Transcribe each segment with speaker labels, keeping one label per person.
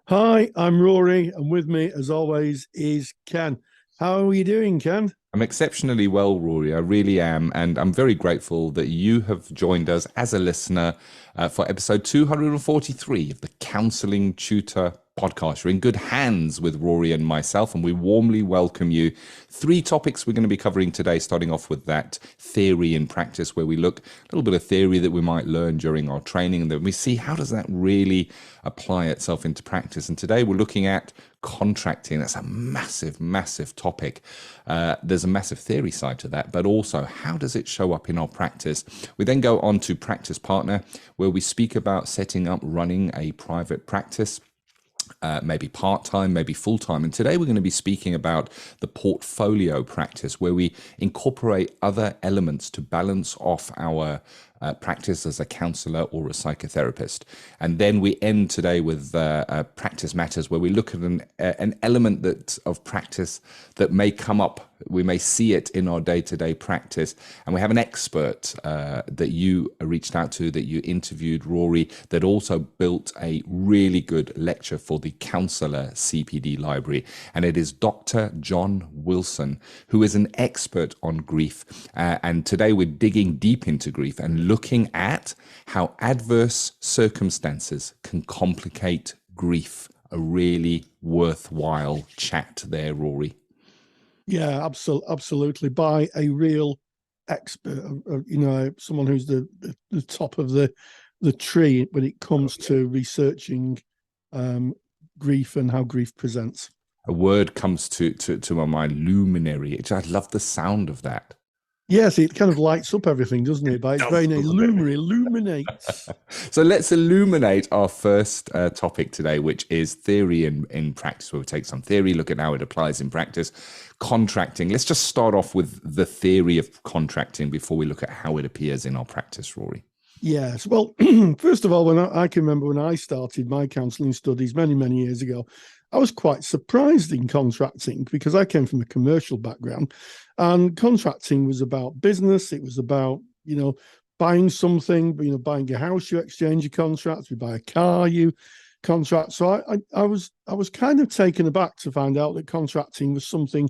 Speaker 1: Hi, I'm Rory, and with me, as always, is Ken. How are you doing, Ken?
Speaker 2: I'm exceptionally well, Rory. I really am. And I'm very grateful that you have joined us as a listener for episode 243 of the Counselling Tutor Podcast. You're in good hands with Rory and myself, and we warmly welcome you. Three topics we're going to be covering today, starting off with that theory in practice, where we look a little bit of theory that we might learn during our training, and then we see how does that really apply itself into practice. And today we're looking at contracting. That's a massive, massive topic. There's a massive theory side to that, but also how does it show up in our practice? We then go on to practice partner, where we speak about setting up, running a private practice. Maybe part-time, maybe full-time. And today we're going to be speaking about the portfolio practice, where we incorporate other elements to balance off our practice as a counselor or a psychotherapist. And then we end today with practice matters, where we look at an element of practice that may come up. We may see it in our day-to-day practice. And we have an expert that you reached out to, that you interviewed, Rory, that also built a really good lecture for the Counselor CPD Library. And it is Dr. John Willson, who is an expert on grief. And today we're digging deep into grief and looking at how adverse circumstances can complicate grief. A really worthwhile chat there, Rory.
Speaker 1: Yeah, absolutely. By a real expert, someone who's the top of the tree when it comes to researching grief and how grief presents.
Speaker 2: A word comes to my mind, luminary. I love the sound of that.
Speaker 1: Yes, it kind of lights up everything, doesn't it? By its very name, luminary, illuminates.
Speaker 2: So let's illuminate our first topic today, which is theory in practice, where we take some theory, look at how it applies in practice. Contracting. Let's just start off with the theory of contracting before we look at how it appears in our practice, Rory.
Speaker 1: Yes. Well, first of all, when I can remember when I started my counselling studies many, many years ago, I was quite surprised in contracting because I came from a commercial background, and contracting was about business. It was about, buying something, buying a house, you exchange your contracts. You buy a car, you contract. So I was kind of taken aback to find out that contracting was something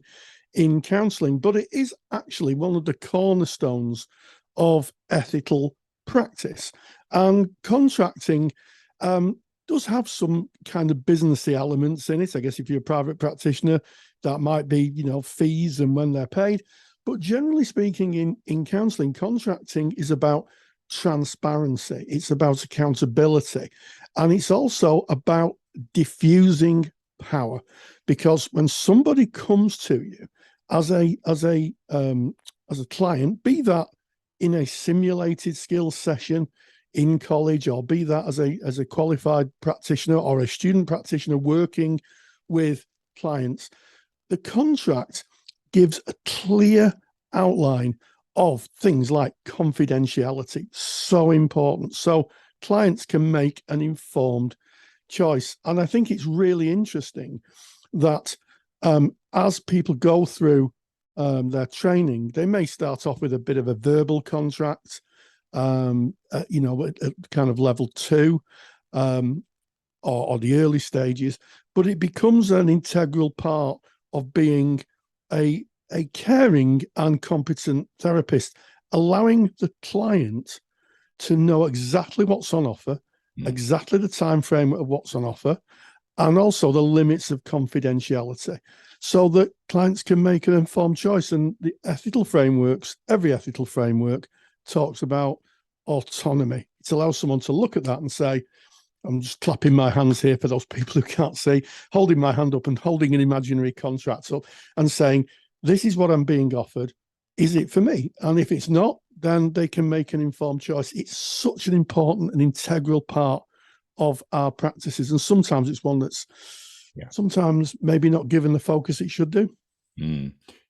Speaker 1: in counselling, but it is actually one of the cornerstones of ethical practice. And contracting does have some kind of businessy elements in it. I guess if you're a private practitioner, that might be, fees and when they're paid. But generally speaking, in counselling, contracting is about transparency. It's about accountability. And it's also about diffusing power. Because when somebody comes to you as a client, be that in a simulated skills session in college, or be that as a qualified practitioner or a student practitioner working with clients, the contract gives a clear outline of things like confidentiality. So important. So clients can make an informed choice. And I think it's really interesting that as people go through their training, they may start off with a bit of a verbal contract, at kind of level 2, or the early stages, but it becomes an integral part of being a caring and competent therapist, allowing the client to know exactly what's on offer, exactly the time frame of what's on offer, and also the limits of confidentiality, so that clients can make an informed choice. And the ethical frameworks, every ethical framework talks about autonomy. It allows someone to look at that and say, I'm just clapping my hands here for those people who can't see, holding my hand up and holding an imaginary contract up and saying, this is what I'm being offered. Is it for me? And if it's not, then they can make an informed choice. It's such an important and integral part of our practices. And sometimes it's one that's sometimes maybe not given the focus it should do.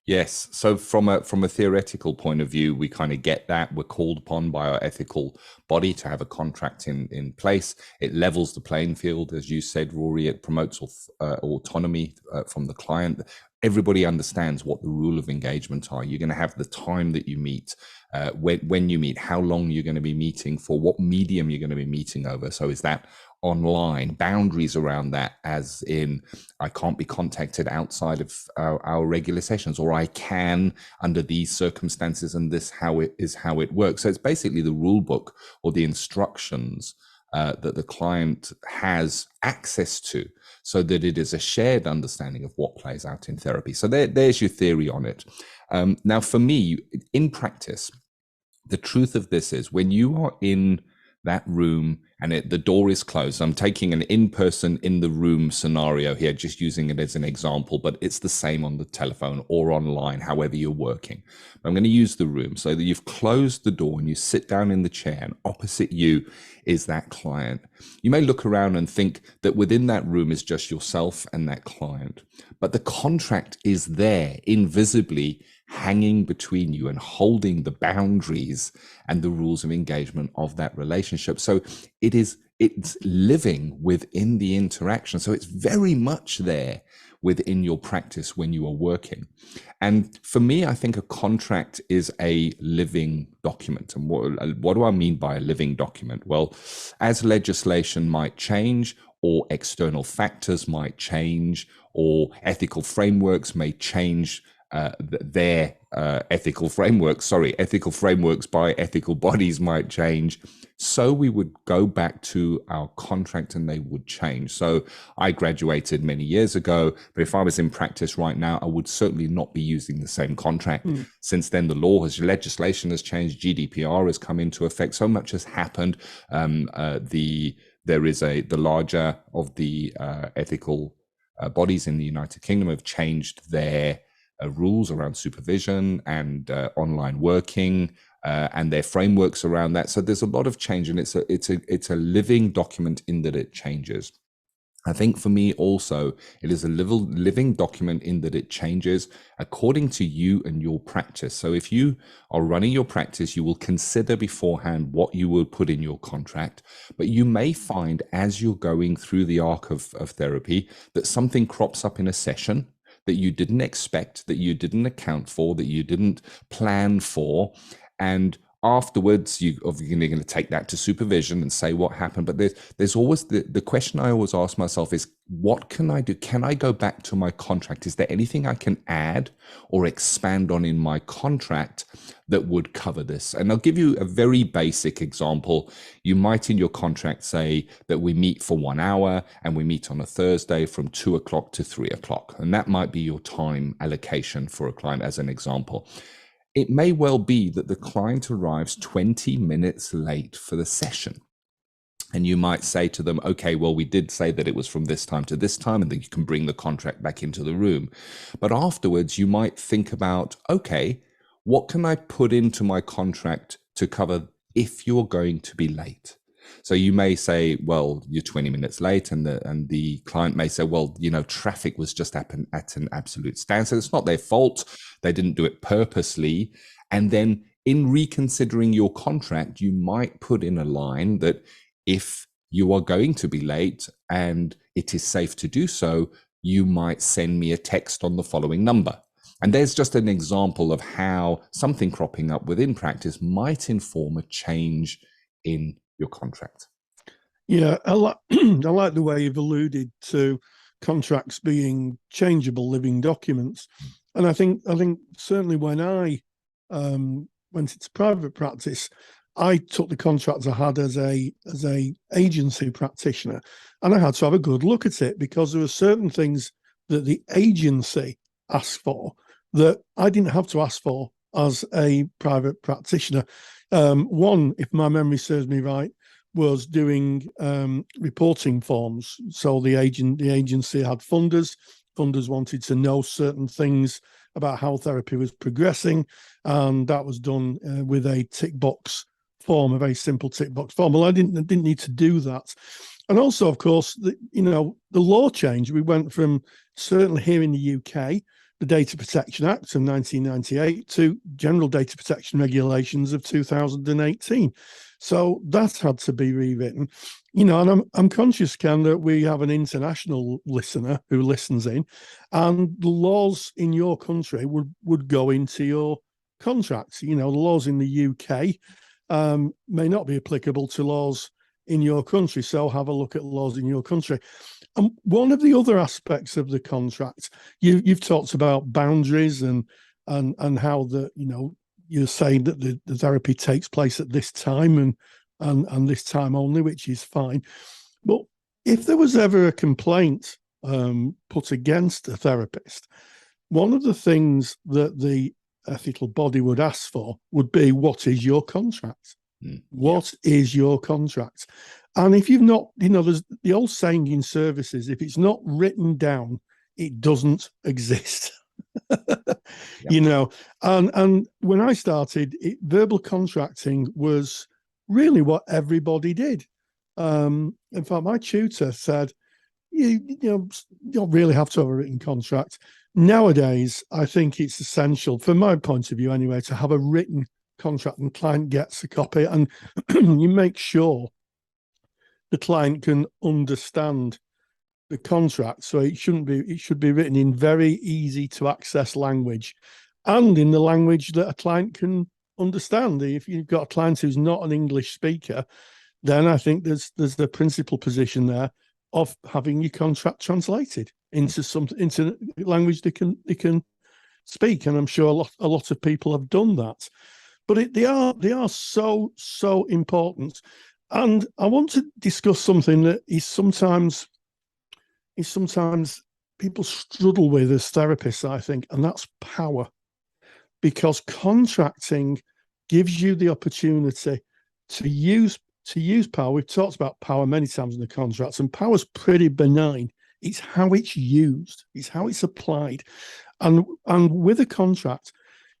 Speaker 2: Yes. So from a theoretical point of view, we kind of get that. We're called upon by our ethical body to have a contract in place. It levels the playing field, as you said, Rory. It promotes autonomy from the client. Everybody understands what the rule of engagement are. You're going to have the time that you meet, when you meet, how long you're going to be meeting for, what medium you're going to be meeting over. So is that online, boundaries around that, as in I can't be contacted outside of our regular sessions, or I can under these circumstances, and this how it works. So it's basically the rule book or the instructions that the client has access to, so that it is a shared understanding of what plays out in therapy. So there's your theory on it. Now, for me, in practice, the truth of this is when you are in that room and the door is closed. I'm taking an in-person, in the room scenario here, just using it as an example, but it's the same on the telephone or online, however you're working. I'm going to use the room so that you've closed the door and you sit down in the chair, and opposite you is that client. You may look around and think that within that room is just yourself and that client, but the contract is there invisibly hanging between you and holding the boundaries and the rules of engagement of that relationship. So it's living within the interaction. So it's very much there within your practice when you are working. And for me, I think a contract is a living document. And what do I mean by a living document? Well, as legislation might change, or external factors might change, or ethical frameworks may change their ethical frameworks by ethical bodies might change. So we would go back to our contract and they would change. So I graduated many years ago, but if I was in practice right now, I would certainly not be using the same contract. Since then, the legislation has changed, GDPR has come into effect, so much has happened. The larger of the ethical bodies in the United Kingdom have changed their rules around supervision and online working and their frameworks around that. So there's a lot of change, and it's a living document in that it changes. I think for me also, it is a living document in that it changes according to you and your practice. So if you are running your practice, you will consider beforehand what you will put in your contract, but you may find as you're going through the arc of therapy that something crops up in a session that you didn't expect, that you didn't account for, that you didn't plan for. And afterwards, you're going to take that to supervision and say what happened. But there's always the question I always ask myself is, what can I do? Can I go back to my contract? Is there anything I can add or expand on in my contract that would cover this? And I'll give you a very basic example. You might in your contract say that we meet for 1 hour and we meet on a Thursday from 2 o'clock to 3 o'clock. And that might be your time allocation for a client as an example. It may well be that the client arrives 20 minutes late for the session. And you might say to them, okay, well, we did say that it was from this time to this time, and then you can bring the contract back into the room. But afterwards, you might think about, okay, what can I put into my contract to cover if you're going to be late? So you may say, well, you're 20 minutes late, and the client may say, well, traffic was just at an absolute standstill. It's not their fault. They didn't do it purposely. And then in reconsidering your contract, you might put in a line that if you are going to be late and it is safe to do so, you might send me a text on the following number. And there's just an example of how something cropping up within practice might inform a change in your contract.
Speaker 1: Yeah, I like the way you've alluded to contracts being changeable living documents. And I think certainly when I went into private practice, I took the contracts I had as a agency practitioner, and I had to have a good look at it, because there were certain things that the agency asked for that I didn't have to ask for as a private practitioner. One, if my memory serves me right, was doing reporting forms. So the agency had funders. Funders wanted to know certain things about how therapy was progressing, and that was done with a tick box form, a very simple tick box form. Well, I didn't need to do that. And also, of course, the law changed. We went from, certainly here in the UK, the Data Protection Act of 1998 to General Data Protection Regulations of 2018. So that had to be rewritten. And I'm conscious, Ken, that we have an international listener who listens in, and the laws in your country would go into your contracts. The laws in the UK may not be applicable to laws in your country, so have a look at laws in your country. And one of the other aspects of the contract, you've talked about boundaries and how you're saying that the therapy takes place at this time and this time only, which is fine. But if there was ever a complaint put against a therapist, one of the things that the ethical body would ask for would be, what is your contract? What is your contract? And if you've not, there's the old saying in services, if it's not written down, it doesn't exist. And when I started, verbal contracting was really what everybody did. In fact, my tutor said, you don't really have to have a written contract. Nowadays, I think it's essential, from my point of view anyway, to have a written contract, and client gets a copy, and you make sure the client can understand the contract. So it should be written in very easy to access language, and in the language that a client can understand. If you've got a client who's not an English speaker, then I think there's the principal position there of having your contract translated into language they can speak. And I'm sure a lot of people have done that. But they are so important. And I want to discuss something that is sometimes people struggle with as therapists, I think, and that's power. Because contracting gives you the opportunity to use power. We've talked about power many times in the contracts, and power's pretty benign. It's how it's used, it's how it's applied. And with a contract,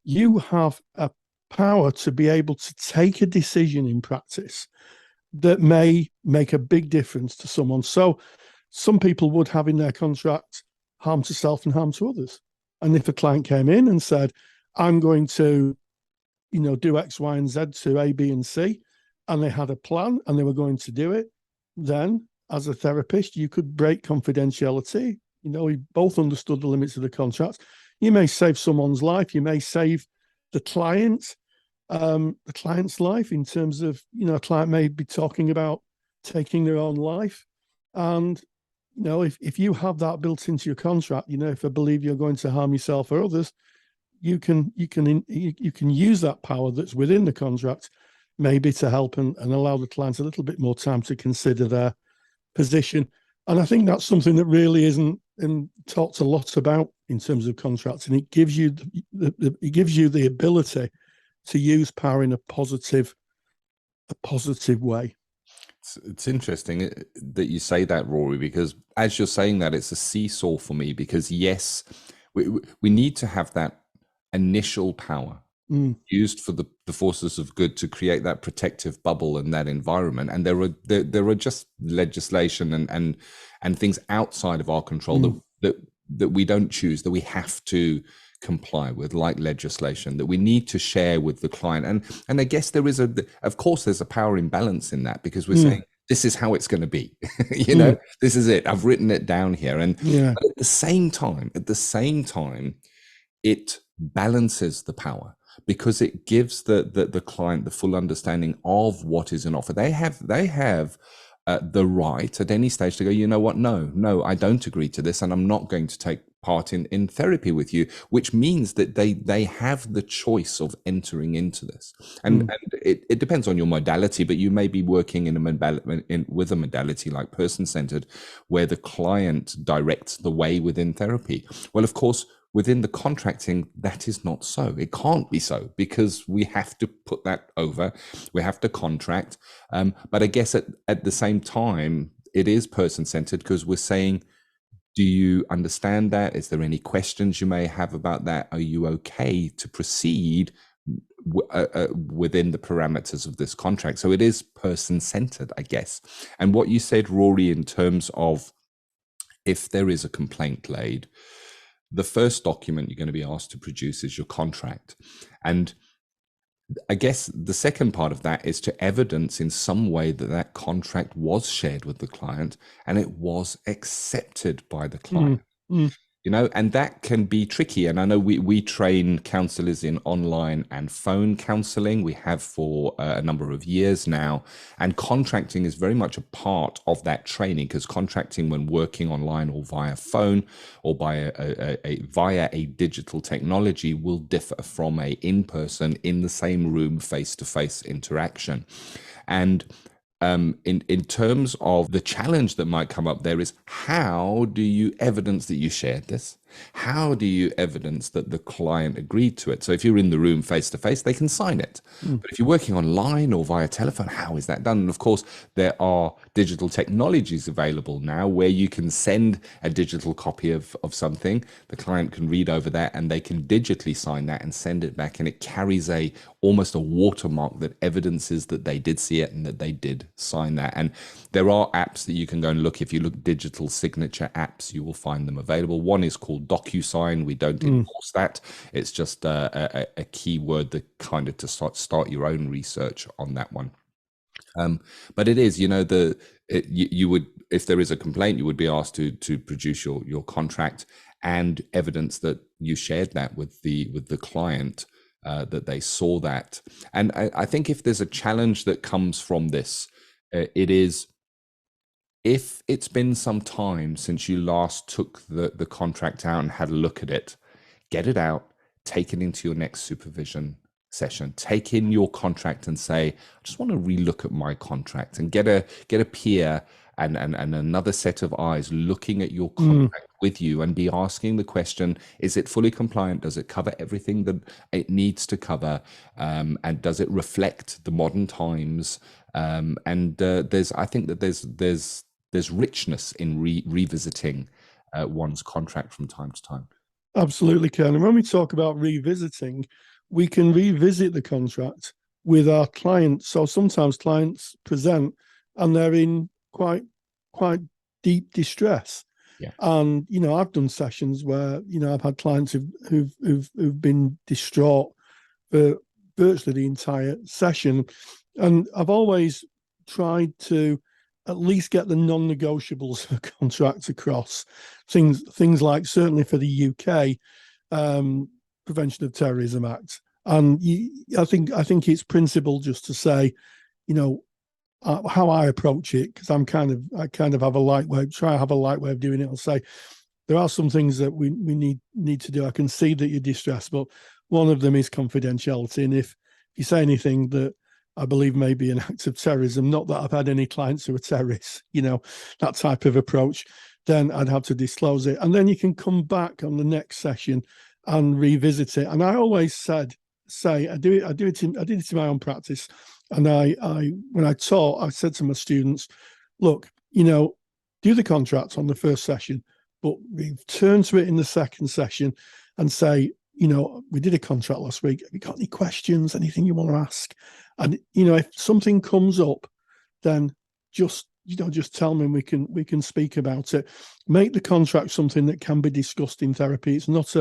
Speaker 1: you have a power to be able to take a decision in practice that may make a big difference to someone. So some people would have in their contract harm to self and harm to others. And if a client came in and said, I'm going to, do X, Y, and Z to A, B, and C, and they had a plan and they were going to do it, then as a therapist, you could break confidentiality. We both understood the limits of the contract. You may save someone's life. You may save the client's life, in terms of, a client may be talking about taking their own life. And, if you have that built into your contract, if I believe you're going to harm yourself or others, you can use that power that's within the contract, maybe to help and allow the client a little bit more time to consider their position. And I think that's something that really isn't talked a lot about in terms of contracts, and it gives you the ability to use power in a positive way.
Speaker 2: It's interesting that you say that, Rory, because as you're saying that, it's a seesaw for me, because yes, we need to have that initial power used for the forces of good to create that protective bubble and that environment. And there are just legislation and things outside of our control that we don't choose, that we have to comply with, like legislation that we need to share with the client. And I guess there's a power imbalance in that, because we're saying this is how it's going to be. This is it. I've written it down here. And but at the same time, it balances the power, because it gives the client the full understanding of what is an offer. They have the right at any stage to go, you know what, no, I don't agree to this, and I'm not going to take part in therapy with you, which means that they have the choice of entering into this. And it depends on your modality, but you may be working with a modality like person-centered, where the client directs the way within therapy. Well, of course, within the contracting, that is not so. It can't be so, because we have to put that over. We have to contract. But I guess at the same time, it is person-centered, because we're saying, do you understand that? Is there any questions you may have about that? Are you okay to proceed within the parameters of this contract? So it is person-centered, I guess. And what you said, Rory, in terms of if there is a complaint laid, the first document you're going to be asked to produce is your contract. And I guess the second part of that is to evidence in some way that contract was shared with the client and it was accepted by the client. And that can be tricky. And I know we train counselors in online and phone counseling. We have for a number of years now. And contracting is very much a part of that training, because contracting when working online or via phone or via a digital technology will differ from a in-person, in the same room, face-to-face interaction. And in terms of the challenge that might come up there is, how do you evidence that you shared this? How do you evidence that the client agreed to it? So if you're in the room face to face, they can sign it. But if you're working online or via telephone, how is that done? And of course, there are digital technologies available now where you can send a digital copy of something. The client can read over that and they can digitally sign that and send it back. And it carries almost a watermark that evidences that they did see it and that they did sign that. And there are apps that you can go and look. If you look digital signature apps, you will find them available. One is called DocuSign. We don't endorse that. It's just a keyword that kind of to start your own research on that one. But it is, you would, if there is a complaint, you would be asked to produce your contract and evidence that you shared that with the client, that they saw that. And I think if there's a challenge that comes from this, it is, if it's been some time since you last took the contract out and had a look at it, get it out, take it into your next supervision session, take in your contract and say, I just want to relook at my contract, and get a peer and another set of eyes looking at your contract with you, and be asking the question, is it fully compliant? Does it cover everything that it needs to cover? And does it reflect the modern times? I think that there's richness in revisiting one's contract from time to time.
Speaker 1: Absolutely, Ken. And when we talk about revisiting, we can revisit the contract with our clients. So sometimes clients present and they're in quite deep distress.
Speaker 2: Yeah.
Speaker 1: And I've done sessions where I've had clients who've been distraught for virtually the entire session, and I've always tried to at least get the non-negotiables for contracts across. Things like, certainly for the UK, Prevention of Terrorism Act, and I think it's principle just to say, how I approach it, because I kind of have a light way of doing it. I'll say there are some things that we need to do. I can see that you're distressed, but one of them is confidentiality, and if you say anything that I believe may be an act of terrorism, not that I've had any clients who are terrorists, that type of approach, then I'd have to disclose it. And then you can come back on the next session and revisit it. And I always say I did it in my own practice. And when I taught, I said to my students, look, do the contract on the first session, but return to it in the second session and say, we did a contract last week. Have you got any questions, anything you want to ask? And, if something comes up, then just tell me, and we can speak about it. Make the contract something that can be discussed in therapy. It's not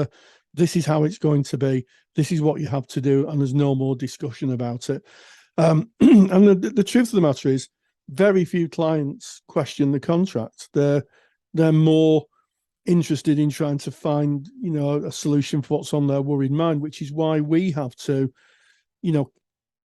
Speaker 1: this is how it's going to be, this is what you have to do, and there's no more discussion about it. And the truth of the matter is, very few clients question the contract. They're more interested in trying to find, a solution for what's on their worried mind, which is why we have to,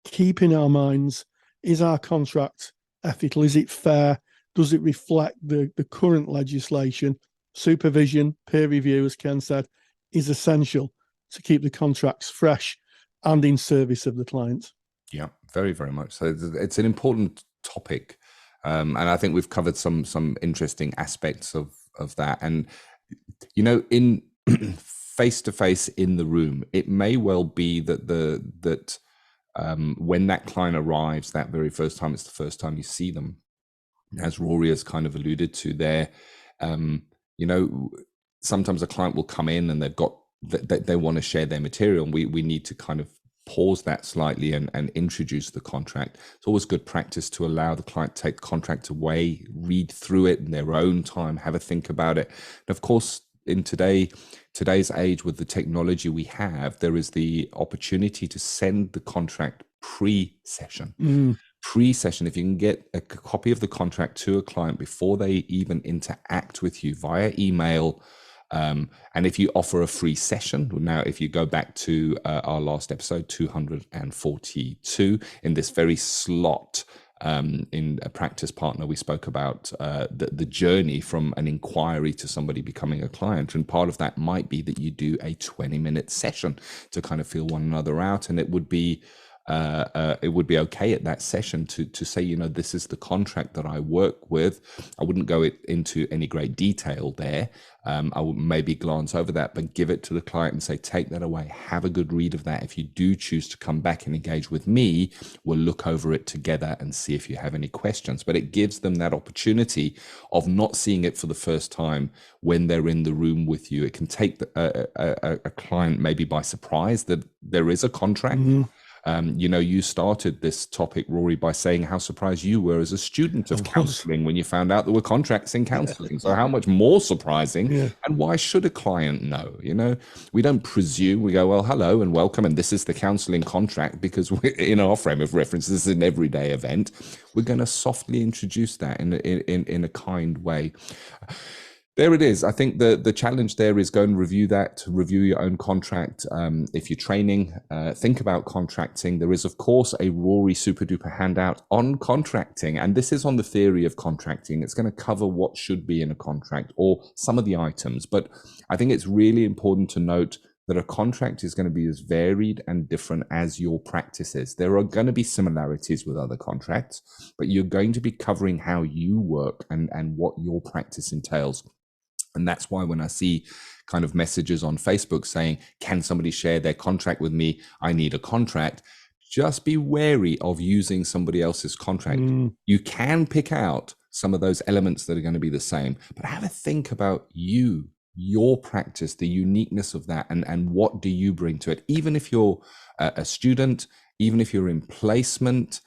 Speaker 1: keep in our minds, is our contract ethical? Is it fair? Does it reflect the current legislation? Supervision, peer review, as Ken said, is essential to keep the contracts fresh and in service of the client. Yeah,
Speaker 2: very, very much. So it's an important topic. And I think we've covered some interesting aspects of that. And, in face-to-face in the room, it may well be that when that client arrives that very first time, it's the first time you see them, as Rory has kind of alluded to there. Sometimes a client will come in and they want to share their material, and we need to kind of pause that slightly and introduce the contract. It's always good practice to allow the client to take the contract away, read through it in their own time, have a think about it. And of course, in today's age, with the technology we have, there is the opportunity to send the contract pre-session. Pre-session, if you can get a copy of the contract to a client before they even interact with you via email, And if you offer a free session, now if you go back to our last episode, 242, in this very slot, in a practice partner, we spoke about the journey from an inquiry to somebody becoming a client. And part of that might be that you do a 20-minute session to kind of feel one another out. And it would be okay at that session to say, you know, this is the contract that I work with. I wouldn't go into any great detail there. I would maybe glance over that, but give it to the client and say, take that away, have a good read of that. If you do choose to come back and engage with me, we'll look over it together and see if you have any questions. But it gives them that opportunity of not seeing it for the first time when they're in the room with you. It can take a client maybe by surprise that there is a contract.
Speaker 1: Mm-hmm.
Speaker 2: You know, you started this topic, Rory, by saying how surprised you were as a student of counseling when you found out there were contracts in counseling. So how much more surprising, and why should a client know? You know, we don't presume. We go, well, hello and welcome, and this is the counseling contract, because we're in our frame of reference. This is an everyday event. We're going to softly introduce that in a kind way. There it is. I think the challenge there is go and review your own contract. If you're training, think about contracting. There is, of course, a Rory super duper handout on contracting. And this is on the theory of contracting. It's going to cover what should be in a contract or some of the items. But I think it's really important to note that a contract is going to be as varied and different as your practice is. There are going to be similarities with other contracts, but you're going to be covering how you work and what your practice entails. And that's why when I see kind of messages on Facebook saying, can somebody share their contract with me? I need a contract. Just be wary of using somebody else's contract. You can pick out some of those elements that are going to be the same, but have a think about your practice, the uniqueness of that, and what do you bring to it? Even if you're a student, even if you're in placement,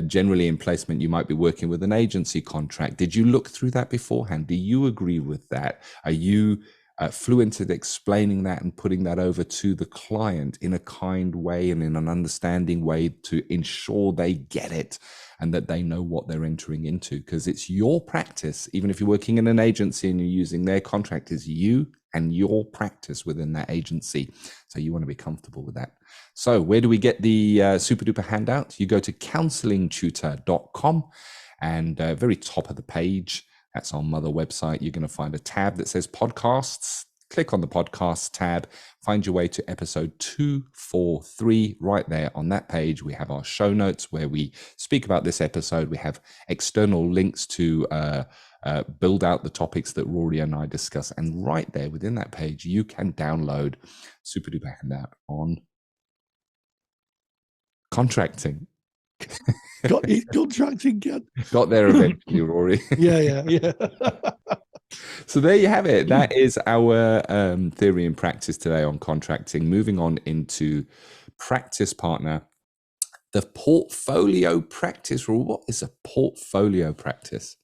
Speaker 2: generally in placement, you might be working with an agency contract. Did you look through that beforehand? Do you agree with that? Are you fluent at explaining that and putting that over to the client in a kind way and in an understanding way to ensure they get it and that they know what they're entering into? Because it's your practice. Even if you're working in an agency and you're using their contract, is you and your practice within that agency. So you want to be comfortable with that. So where do we get the super duper handout? You go to counsellingtutor.com, and very top of the page, that's our mother website, you're going to find a tab that says podcasts. Click on the podcast tab, find your way to episode 243. Right there on that page, we have our show notes where we speak about this episode. We have external links to build out the topics that Rory and I discuss. And right there within that page, you can download super duper handout on contracting.
Speaker 1: Contracting.
Speaker 2: Got there eventually, Rory.
Speaker 1: Yeah.
Speaker 2: So there you have it. That is our theory and practice today on contracting. Moving on into practice partner, the portfolio practice rule. What is a portfolio practice?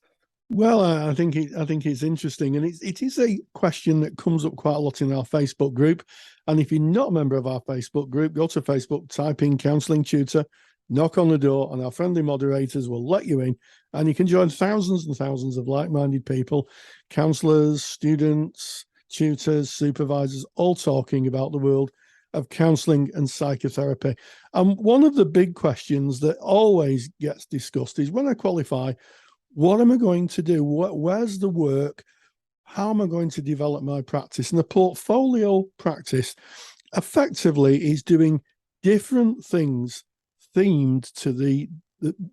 Speaker 1: Well, I think it's interesting, and it is a question that comes up quite a lot in our Facebook group. And if you're not a member of our Facebook group, go to Facebook, type in Counselling Tutor, knock on the door, and our friendly moderators will let you in, and you can join thousands and thousands of like-minded people, counsellors, students, tutors, supervisors, all talking about the world of counselling and psychotherapy. And one of the big questions that always gets discussed is, when I qualify, what am I going to do? Where's the work? How am I going to develop my practice? And the portfolio practice effectively is doing different things themed to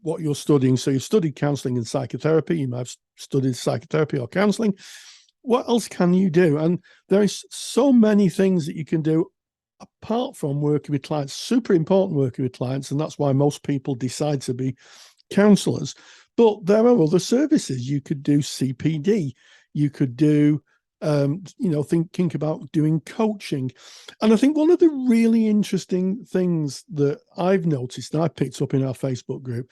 Speaker 1: what you're studying. So you've studied counselling and psychotherapy. You might have studied psychotherapy or counselling. What else can you do? And there is so many things that you can do apart from working with clients. Super important working with clients, and that's why most people decide to be counsellors. But there are other services. You could do CPD. You could do, think about doing coaching. And I think one of the really interesting things that I've noticed and I picked up in our Facebook group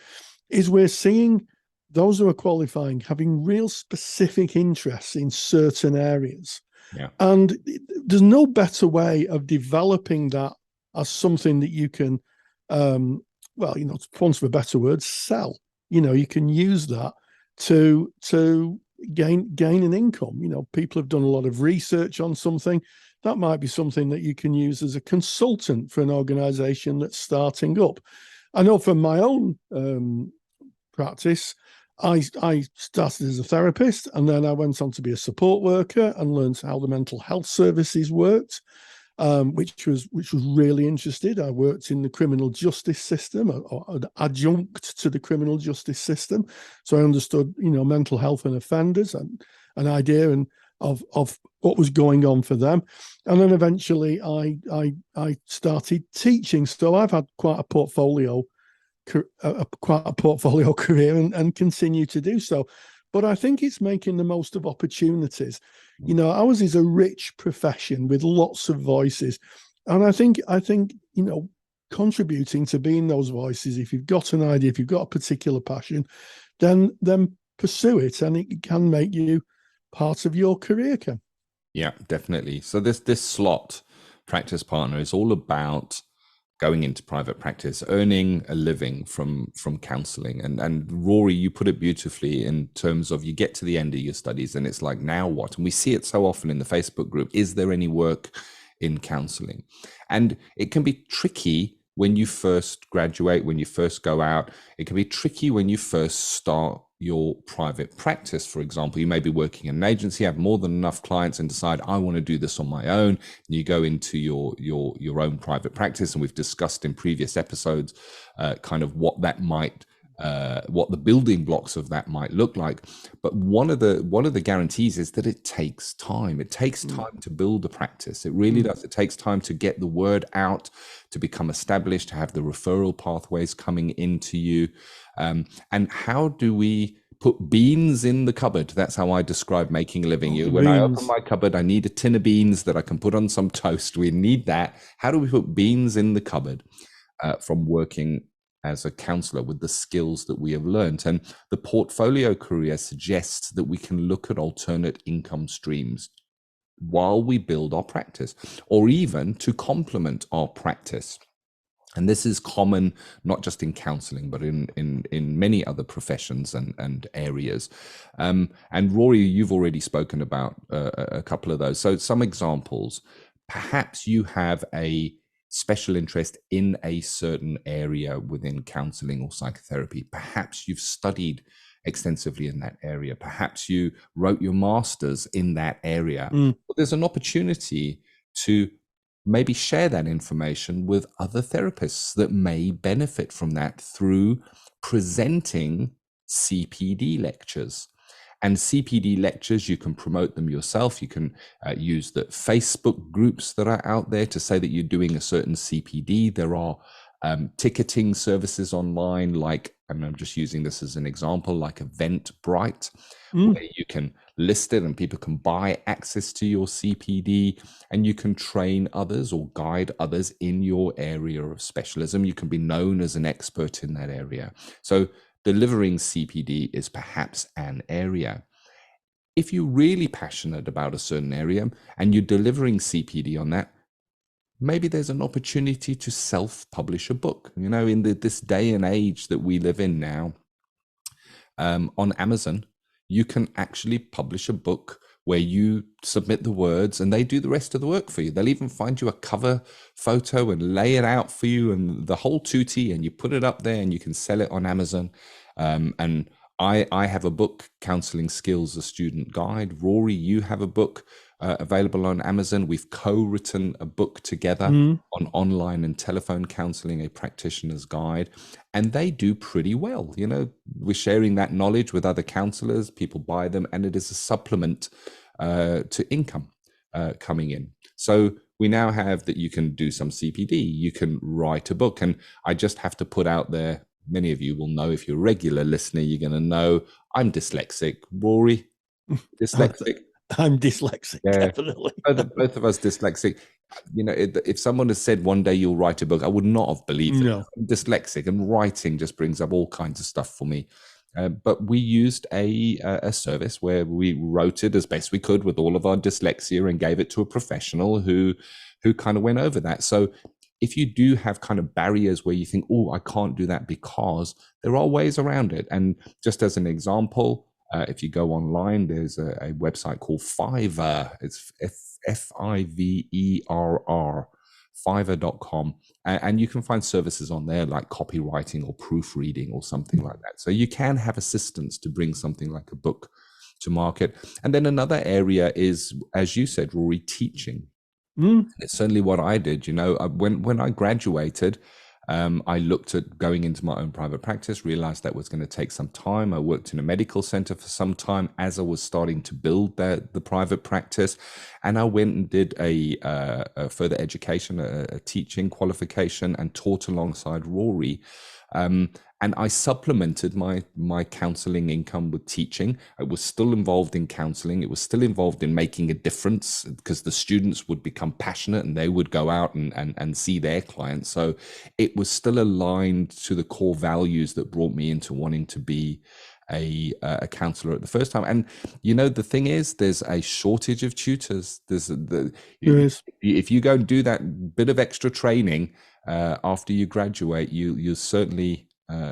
Speaker 1: is we're seeing those who are qualifying having real specific interests in certain areas.
Speaker 2: Yeah.
Speaker 1: And there's no better way of developing that as something that you can, for want of a better word, sell. You can use that to gain an income. You know, people have done a lot of research on something. That might be something that you can use as a consultant for an organization that's starting up. I know from my own practice, I started as a therapist, and then I went on to be a support worker and learned how the mental health services worked, which was really interested. I worked in the criminal justice system, or adjunct to the criminal justice system, so I understood, you know, mental health and offenders and an idea of what was going on for them. And then eventually I started teaching. So I've had quite a portfolio career and continue to do so. But I think it's making the most of opportunities. You know, ours is a rich profession with lots of voices. And I think, you know, contributing to being those voices, if you've got an idea, if you've got a particular passion, then pursue it, and it can make you part of your career, Ken.
Speaker 2: Yeah, definitely. So this slot practice partner is all about going into private practice, earning a living from counseling. And Rory, you put it beautifully in terms of you get to the end of your studies and it's like, now what? And we see it so often in the Facebook group. Is there any work in counseling? And it can be tricky when you first graduate, when you first go out. It can be tricky when you first start your private practice. For example, you may be working in an agency, have more than enough clients, and decide, I want to do this on my own. And you go into your own private practice, and we've discussed in previous episodes kind of what that might what the building blocks of that might look like. But one of the guarantees is that it takes time. It takes time to build a practice. It really does. It takes time to get the word out, to become established, to have the referral pathways coming into you. And how do we put beans in the cupboard? That's how I describe making a living. When I open my cupboard, I need a tin of beans that I can put on some toast. We need that. How do we put beans in the cupboard from working as a counselor with the skills that we have learned? And the portfolio career suggests that we can look at alternate income streams while we build our practice, or even to complement our practice. And this is common, not just in counseling, but in many other professions and areas. And Rory, you've already spoken about a couple of those. So some examples: perhaps you have a special interest in a certain area within counseling or psychotherapy. Perhaps you've studied extensively in that area. Perhaps you wrote your master's in that area. But there's an opportunity to maybe share that information with other therapists that may benefit from that through presenting CPD lectures. And CPD lectures, you can promote them yourself. You can use the Facebook groups that are out there to say that you're doing a certain CPD. There are ticketing services online, like, and I'm just using this as an example, like Eventbrite, where you can list it and people can buy access to your CPD, and you can train others or guide others in your area of specialism. You can be known as an expert in that area. So delivering CPD is perhaps an area. If you're really passionate about a certain area and you're delivering CPD on that, maybe there's an opportunity to self-publish a book. You know, in this day and age that we live in now, on Amazon, you can actually publish a book where you submit the words and they do the rest of the work for you. They'll even find you a cover photo and lay it out for you and the whole tutti, and you put it up there and you can sell it on Amazon. And I have a book, Counselling Skills, a Student Guide. Rory, you have a book available on Amazon. We've co-written a book together on online and telephone counseling, a practitioner's guide, and they do pretty well. You know, we're sharing that knowledge with other counselors, people buy them, and it is a supplement to income coming in. So we now have that you can do some CPD, you can write a book, and I just have to put out there, many of you will know, if you're a regular listener, you're going to know I'm dyslexic. Rory, dyslexic?
Speaker 1: I'm dyslexic,
Speaker 2: Yeah,
Speaker 1: definitely.
Speaker 2: both of us dyslexic. You know, if someone has said one day you'll write a book, I would not have believed it.
Speaker 1: No.
Speaker 2: I'm dyslexic, and writing just brings up all kinds of stuff for me. But we used a service where we wrote it as best we could with all of our dyslexia and gave it to a professional who kind of went over that. So if you do have kind of barriers where you think, oh, I can't do that, because there are ways around it. And just as an example, If you go online, there's a website called Fiverr. It's Fiverr, Fiverr.com. And you can find services on there like copywriting or proofreading or something like that. So you can have assistance to bring something like a book to market. And then another area is, as you said, Rory, teaching. It's certainly what I did. When I graduated, I looked at going into my own private practice, realized that was going to take some time. I worked in a medical center for some time as I was starting to build the private practice. And I went and did a further education, a teaching qualification, and taught alongside Rory. And I supplemented my counseling income with teaching. I was still involved in counseling. It was still involved in making a difference because the students would become passionate and they would go out and see their clients. So it was still aligned to the core values that brought me into wanting to be a counselor at the first time. And the thing is, there's a shortage of tutors. If you go and do that bit of extra training after you graduate, you certainly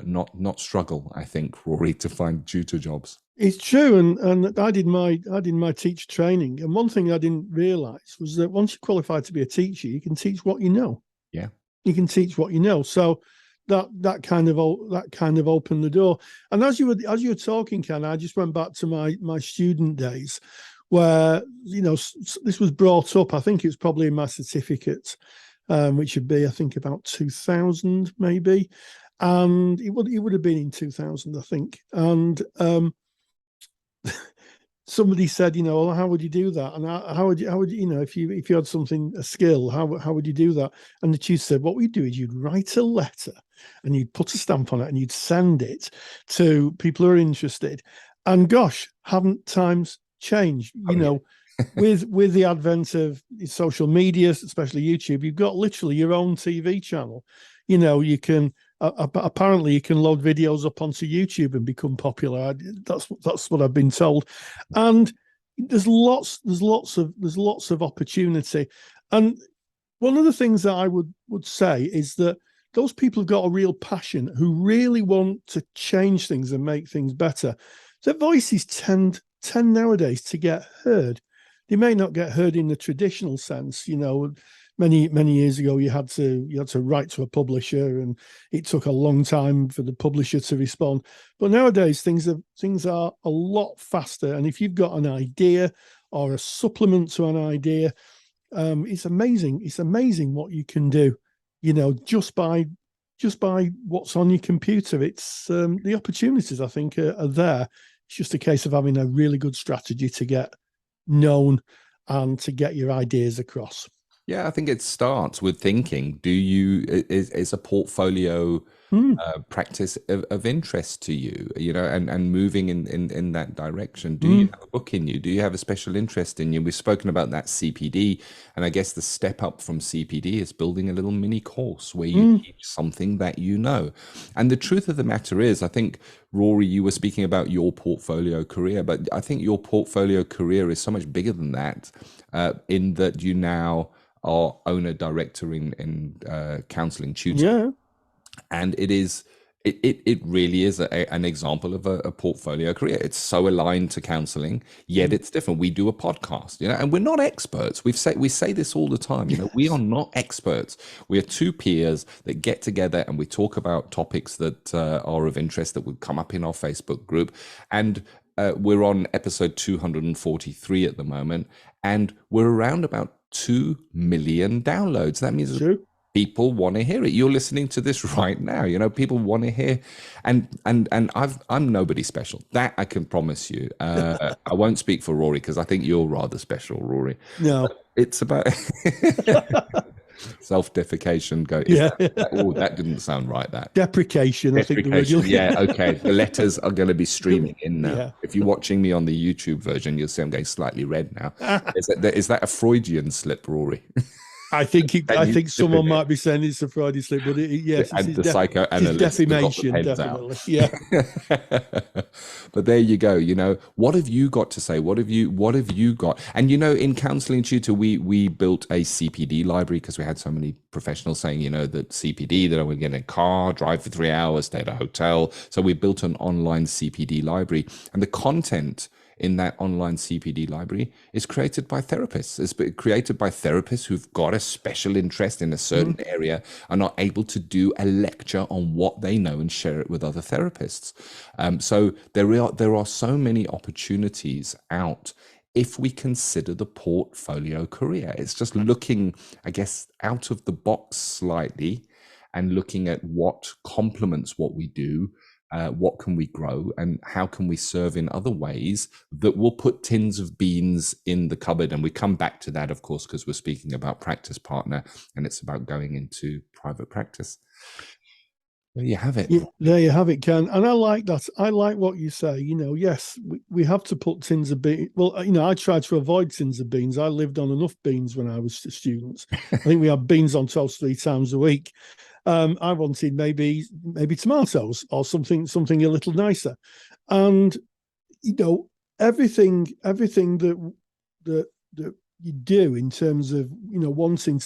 Speaker 2: not struggle, I think, Rory, to find tutor jobs.
Speaker 1: It's true, and I did my teacher training, and one thing I didn't realize was that once you're qualified to be a teacher, you can teach what you know.
Speaker 2: Yeah,
Speaker 1: you can teach what you know. So that kind of opened the door. And as you were talking, Ken, I just went back to my student days, where this was brought up. I think it's probably in my certificate, which would be, I think, about 2000 maybe. And it would have been in 2000, I think. And somebody said, well, how would you do that? And how would you, if you had a skill, how would you do that? And the tutor said, what we'd do is you'd write a letter and you'd put a stamp on it and you'd send it to people who are interested. And gosh, haven't times changed? With the advent of social media, especially YouTube, you've got literally your own TV channel. You can apparently you can load videos up onto YouTube and become popular. That's what I've been told. And there's lots of opportunity. And one of the things that I would say is that those people have got a real passion, who really want to change things and make things better. Their voices tend nowadays to get heard. They may not get heard in the traditional sense. Many years ago, you had to write to a publisher, and it took a long time for the publisher to respond. But nowadays, things are a lot faster. And if you've got an idea or a supplement to an idea, it's amazing. It's amazing what you can do. Just by what's on your computer. It's the opportunities, I think, are there. It's just a case of having a really good strategy to get known and to get your ideas across.
Speaker 2: Yeah, I think it starts with thinking. Is a portfolio practice of interest to you, and moving in that direction? Do you have a book in you? Do you have a special interest in you? We've spoken about that CPD, and I guess the step up from CPD is building a little mini course where you teach something that you know. And the truth of the matter is, I think, Rory, you were speaking about your portfolio career, but I think your portfolio career is so much bigger than that, in that you now are owner director in Counselling Tutor.
Speaker 1: Yeah.
Speaker 2: And it really is an example of a portfolio career. It's so aligned to counseling, yet it's different. We do a podcast, and we're not experts. We say this all the time. We are not experts. We are two peers that get together and we talk about topics that are of interest that would come up in our Facebook group. And we're on episode 243 at the moment, and we're around about 2 million downloads. That means people want to hear it. You're listening to this right now. People want to hear, and I'm nobody special. That I can promise you. I won't speak for Rory because I think you're rather special, Rory.
Speaker 1: No,
Speaker 2: but it's about self-defecation. That didn't sound right. That
Speaker 1: deprecation. I think the word.
Speaker 2: Yeah, okay. The letters are going to be streaming in now. Yeah. If you're watching me on the YouTube version, you'll see I'm going slightly red now. Is that a Freudian slip, Rory?
Speaker 1: I think
Speaker 2: And
Speaker 1: I
Speaker 2: you
Speaker 1: think
Speaker 2: slip in
Speaker 1: someone
Speaker 2: it.
Speaker 1: might be saying it's a Freudian slip, but yes,
Speaker 2: And the
Speaker 1: it's his
Speaker 2: psychoanalysts have got the
Speaker 1: defamation,
Speaker 2: pens
Speaker 1: definitely.
Speaker 2: out.
Speaker 1: Yeah.
Speaker 2: But there you go. What have you got to say? What have you got? And in Counselling Tutor, we built a CPD library because we had so many professionals saying, that CPD, that I would get in a car, drive for 3 hours, stay at a hotel. So we built an online CPD library, and the content in that online CPD library is created by therapists. It's created by therapists who've got a special interest in a certain area and are able to do a lecture on what they know and share it with other therapists. So there are so many opportunities out if we consider the portfolio career. It's just looking, I guess, out of the box slightly and looking at what complements what we do. What can we grow, and how can we serve in other ways that will put tins of beans in the cupboard? And we come back to that, of course, because we're speaking about practice partner, and it's about going into private practice. There you have it.
Speaker 1: Yeah, there you have it, Ken. And I like that. I like what you say. Yes, we have to put tins of beans. Well, I tried to avoid tins of beans. I lived on enough beans when I was a student. I think we had beans on toast 3 times a week. I wanted maybe tomatoes or something a little nicer, and everything that you do in terms of wanting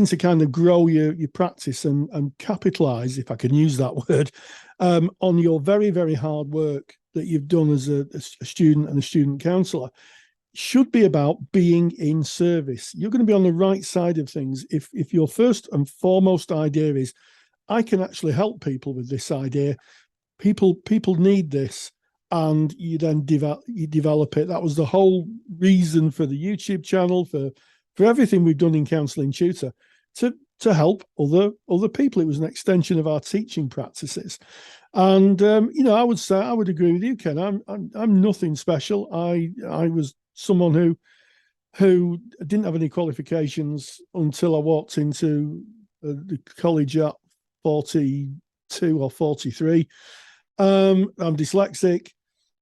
Speaker 1: to kind of grow your practice and capitalize, if I can use that word, on your very, very hard work that you've done as a student and a student counsellor, should be about being in service. You're going to be on the right side of things if your first and foremost idea is, I can actually help people with this idea. People need this, and you then develop it. That was the whole reason for the YouTube channel, for everything we've done in Counselling Tutor, to help other people. It was an extension of our teaching practices. And I would agree with you, Ken. I'm nothing special. I was someone who didn't have any qualifications until I walked into the college at 42 or 43. I'm dyslexic,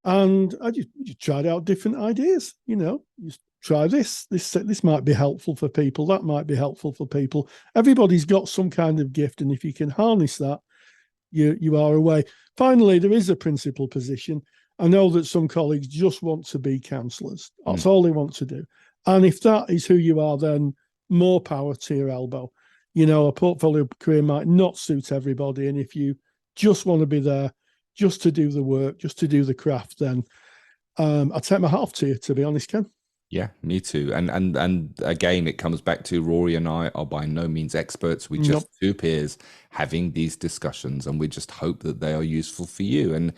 Speaker 1: and I just tried out different ideas. Just try this might be helpful for people, that might be helpful for people. Everybody's got some kind of gift, and if you can harness that, you are away. Finally, there is a principal position. I know that some colleagues just want to be counsellors. That's all they want to do. And if that is who you are, then more power to your elbow. A portfolio career might not suit everybody. And if you just want to be there, just to do the work, just to do the craft, then I take my hat off to you, to be honest, Ken.
Speaker 2: Yeah, me too. And again, it comes back to Rory and I are by no means experts. We're just two peers having these discussions, and we just hope that they are useful for you. And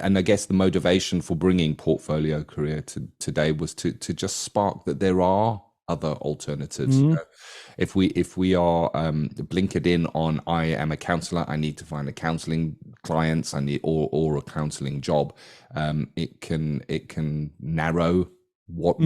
Speaker 2: I guess the motivation for bringing portfolio career to today was to just spark that there are other alternatives. If we are blinkered in on, I am a counselor, I need to find a counselling clients, I need or a counselling job, it can narrow what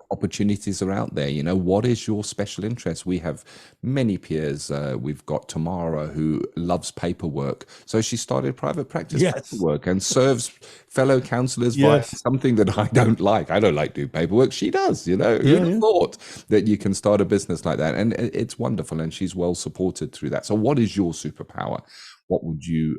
Speaker 2: opportunities are out there. What is your special interest? We have many peers. We've got Tamara, who loves paperwork, so she started private practice paperwork and serves fellow counselors via something that I don't like. I don't like doing paperwork. She does. Who'd have thought that you can start a business like that? And it's wonderful, and she's well supported through that. So what is your superpower? What would you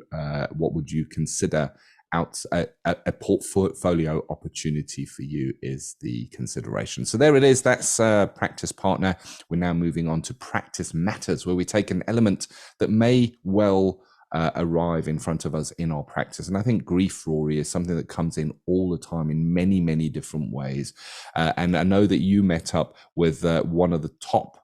Speaker 2: consider out a portfolio opportunity for you is the consideration. So there it is. That's Practice Partner. We're now moving on to Practice Matters, where we take an element that may well arrive in front of us in our practice. And I think grief, Rory, is something that comes in all the time in many, many different ways. And I know that you met up with one of the top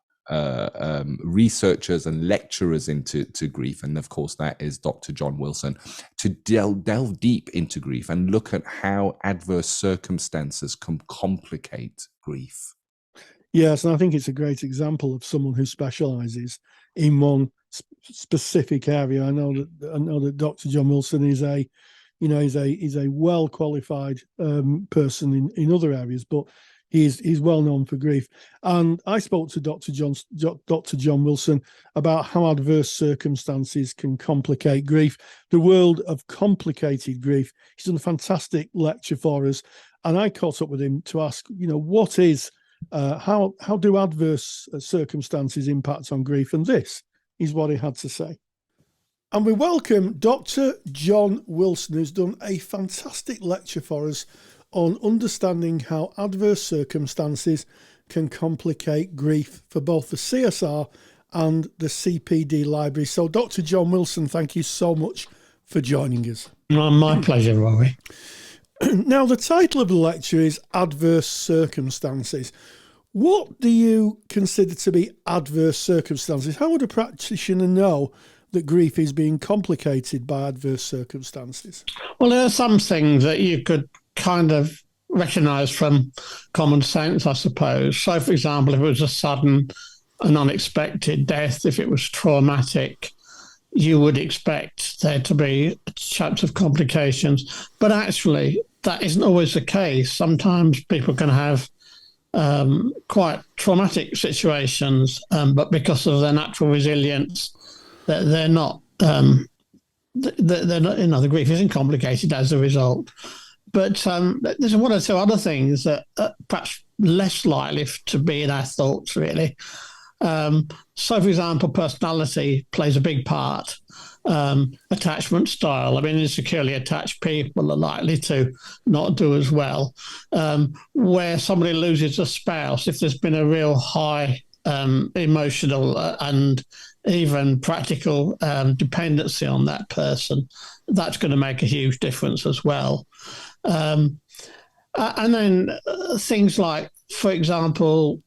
Speaker 2: researchers and lecturers into grief, and of course that is Dr. John Willson, to delve deep into grief and look at how adverse circumstances can complicate grief.
Speaker 1: Yes, and I think it's a great example of someone who specializes in one specific area. I know that Dr. John Willson is a well qualified person in other areas, but he's well known for grief. And I spoke to Dr. John Willson about how adverse circumstances can complicate grief, the world of complicated grief. He's done a fantastic lecture for us, and I caught up with him to ask, what is How do adverse circumstances impact on grief? And this is what he had to say. And we welcome Dr. John Willson, who's done a fantastic lecture for us on understanding how adverse circumstances can complicate grief for both the CSR and the CPD library. So, Dr. John Willson, thank you so much for joining us.
Speaker 3: My pleasure, Rory.
Speaker 1: Now, the title of the lecture is Adverse Circumstances. What do you consider to be adverse circumstances? How would a practitioner know that grief is being complicated by adverse circumstances?
Speaker 3: Well, there are some things that you could kind of recognise from common sense, I suppose. So, for example, if it was a sudden and unexpected death, if it was traumatic, you would expect there to be a chance of complications. But actually, that isn't always the case. Sometimes people can have quite traumatic situations, but because of their natural resilience, they're not, the grief isn't complicated as a result. But there's one or two other things that are perhaps less likely to be in our thoughts, really. So, for example, personality plays a big part. Attachment style. I mean, insecurely attached people are likely to not do as well. Where somebody loses a spouse, if there's been a real high emotional and even practical dependency on that person, that's going to make a huge difference as well. And then things like, for example,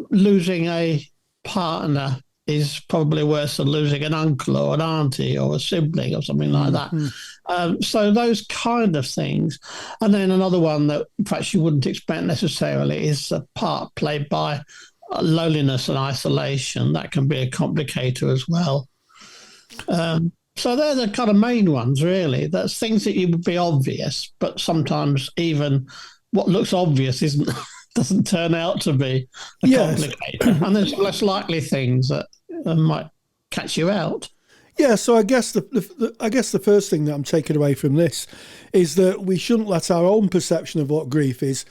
Speaker 3: losing a partner is probably worse than losing an uncle or an auntie or a sibling or something like that. So those kind of things. And then another one that perhaps you wouldn't expect necessarily is a part played by loneliness and isolation. That can be a complicator as well. So they're the kind of main ones, really. That's things that you would be obvious, but sometimes even what looks obvious doesn't turn out to be a complicator. And there's less likely things that might catch you out.
Speaker 1: Yeah, so I guess the first thing that I'm taking away from this is that we shouldn't let our own perception of what grief is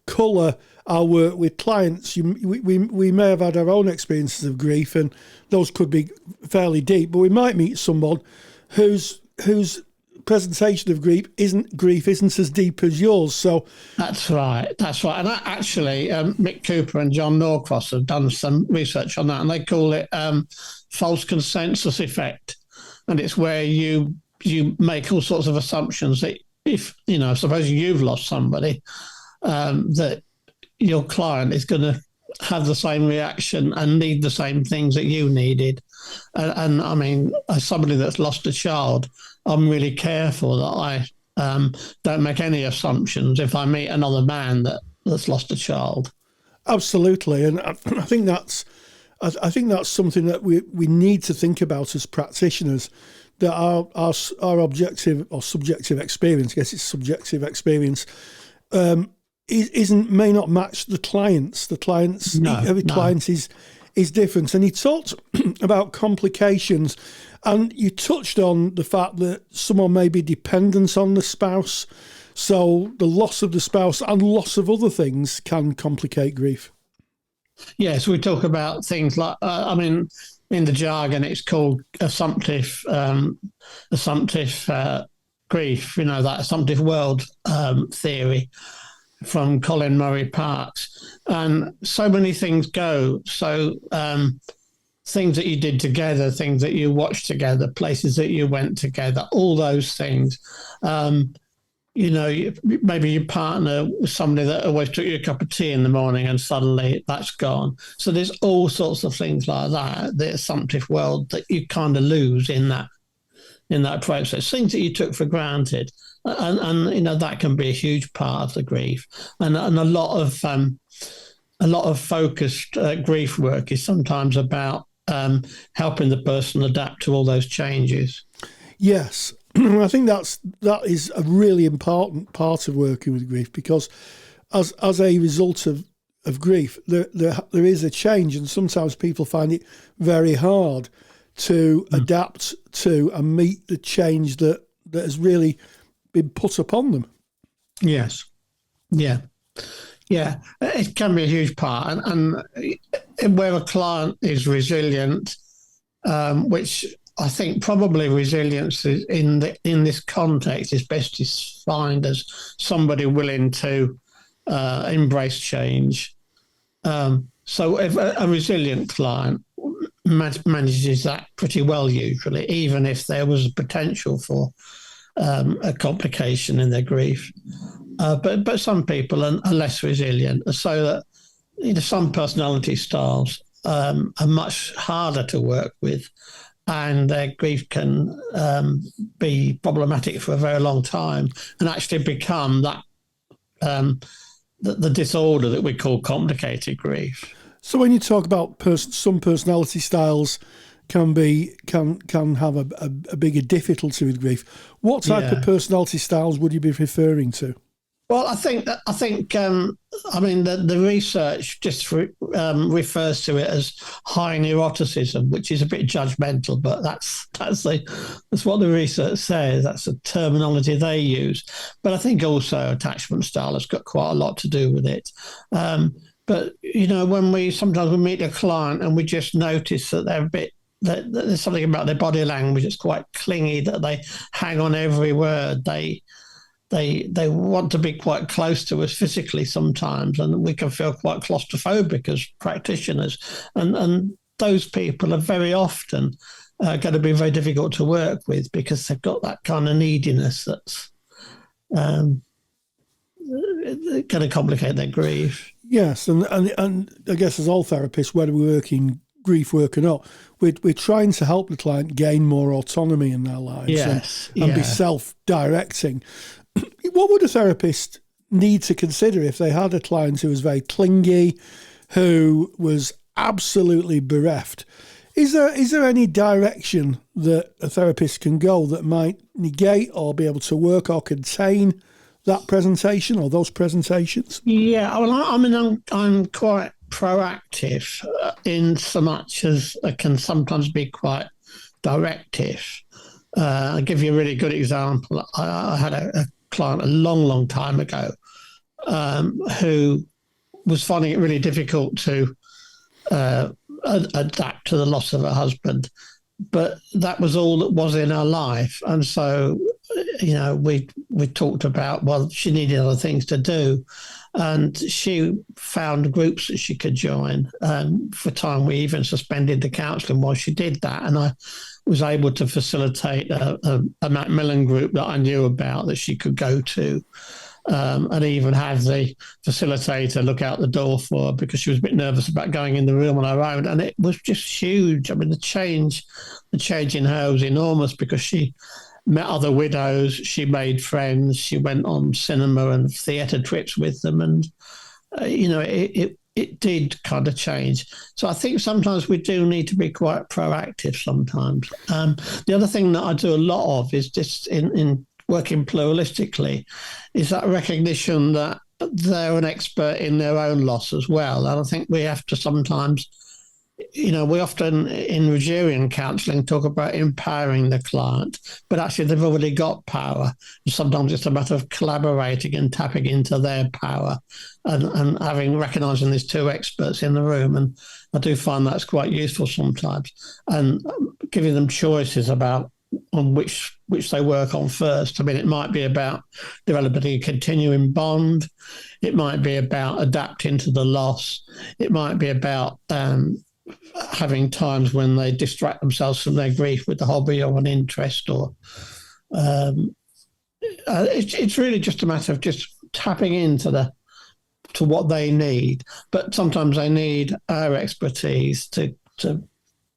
Speaker 1: colour our work with clients. We may have had our own experiences of grief, and those could be fairly deep, but we might meet someone whose presentation of grief isn't as deep as yours. So
Speaker 3: that's right. And actually, Mick Cooper and John Norcross have done some research on that, and they call it false consensus effect. And it's where you make all sorts of assumptions that if suppose you've lost somebody, that your client is going to have the same reaction and need the same things that you needed. And I mean, as somebody that's lost a child, I'm really careful that I don't make any assumptions if I meet another man that's lost a child.
Speaker 1: Absolutely, and I think that's something that we need to think about as practitioners. That our objective or subjective experience, I guess it's subjective experience, may not match the client's. Every client is different. And he talked about complications, and you touched on the fact that someone may be dependent on the spouse, so the loss of the spouse and loss of other things can complicate grief.
Speaker 3: Yes, we talk about things like, in the jargon, it's called assumptive grief, that assumptive world theory from Colin Murray Parks. And so many things go. So things that you did together, things that you watched together, places that you went together, all those things. Maybe your partner was somebody that always took you a cup of tea in the morning and suddenly that's gone. So there's all sorts of things like that, the assumptive world that you kind of lose in that process, things that you took for granted. And that can be a huge part of the grief. And a lot of focused grief work is sometimes about helping the person adapt to all those changes.
Speaker 1: Yes. I think that is a really important part of working with grief, because as a result of grief, there is a change, and sometimes people find it very hard to adapt to and meet the change that has really been put upon them.
Speaker 3: Yes. Yeah. Yeah, it can be a huge part, and where a client is resilient, which I think probably resilience is in this context is best defined as somebody willing to embrace change. So if a resilient client manages that pretty well usually, even if there was a potential for a complication in their grief. But some people are less resilient, so that some personality styles are much harder to work with, and their grief can be problematic for a very long time and actually become that the disorder that we call complicated grief.
Speaker 1: So when you talk about some personality styles can have a bigger difficulty with grief, what type of personality styles would you be referring to?
Speaker 3: Well, I think the research just refers to it as high neuroticism, which is a bit judgmental, but that's what the research says. That's the terminology they use. But I think also attachment style has got quite a lot to do with it. But when sometimes we meet a client and we just notice that they're a bit. That there's something about their body language that's quite clingy, that they hang on every word. They want to be quite close to us physically sometimes, and we can feel quite claustrophobic as practitioners. And those people are very often going to be very difficult to work with because they've got that kind of neediness that's going to complicate their grief.
Speaker 1: Yes, and I guess as all therapists, whether we're working grief work or not, we're trying to help the client gain more autonomy in their lives and be self-directing. What would a therapist need to consider if they had a client who was very clingy, who was absolutely bereft? Is there any direction that a therapist can go that might negate or be able to work or contain that presentation or those presentations?
Speaker 3: Yeah, well, I'm quite proactive in so much as I can sometimes be quite directive. I'll give you a really good example. I had a client a long time ago who was finding it really difficult to adapt to the loss of her husband, but that was all that was in her life. And so, we talked about, well, she needed other things to do, and she found groups that she could join. For time, we even suspended the counselling while she did that, and I was able to facilitate a Macmillan group that I knew about that she could go to, and even have the facilitator look out the door for her because she was a bit nervous about going in the room on her own. And it was just huge. I mean, the change in her was enormous because she met other widows, she made friends, she went on cinema and theatre trips with them, and it did kind of change. So I think sometimes we do need to be quite proactive sometimes. The other thing that I do a lot of is just in working pluralistically, is that recognition that they're an expert in their own loss as well. And I think we have to sometimes, we often in Rogerian counselling talk about empowering the client, but actually they've already got power. Sometimes it's a matter of collaborating and tapping into their power and recognising there's two experts in the room. And I do find that's quite useful sometimes, and giving them choices about on which they work on first. I mean, it might be about developing a continuing bond. It might be about adapting to the loss. It might be about having times when they distract themselves from their grief with a hobby or an interest, or it's really just a matter of just tapping into what they need. But sometimes they need our expertise to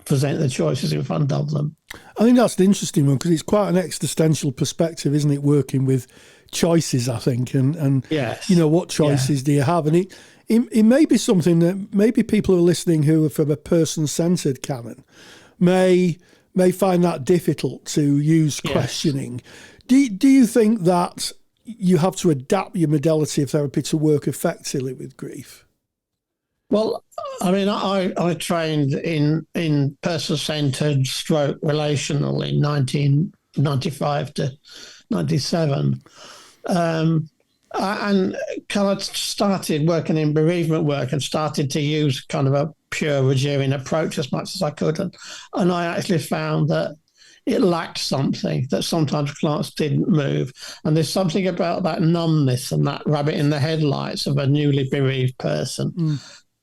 Speaker 3: present the choices in front of them.
Speaker 1: I think that's an interesting one because it's quite an existential perspective, isn't it? Working with choices, I think, and
Speaker 3: yes.
Speaker 1: What choices do you have? And it may be something that maybe people who are listening who are from a person-centered canon may find that difficult to use questioning. Do you think that you have to adapt your modality of therapy to work effectively with grief?
Speaker 3: Well, I mean, I trained in person-centered stroke relational in 1995 to 97. And kind of started working in bereavement work and started to use kind of a pure reviewing approach as much as I could. And I actually found that it lacked something, that sometimes clients didn't move. And there's something about that numbness and that rabbit in the headlights of a newly bereaved person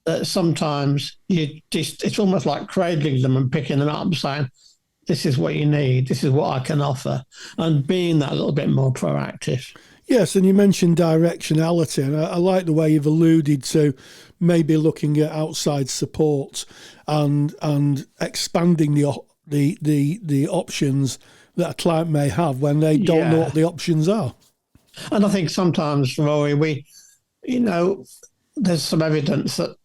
Speaker 3: that sometimes it's almost like cradling them and picking them up and saying, this is what you need, this is what I can offer, and being that little bit more proactive.
Speaker 1: Yes, and you mentioned directionality, and I like the way you've alluded to maybe looking at outside support and expanding the options that a client may have when they don't know what the options are.
Speaker 3: And I think sometimes, Rory, there's some evidence that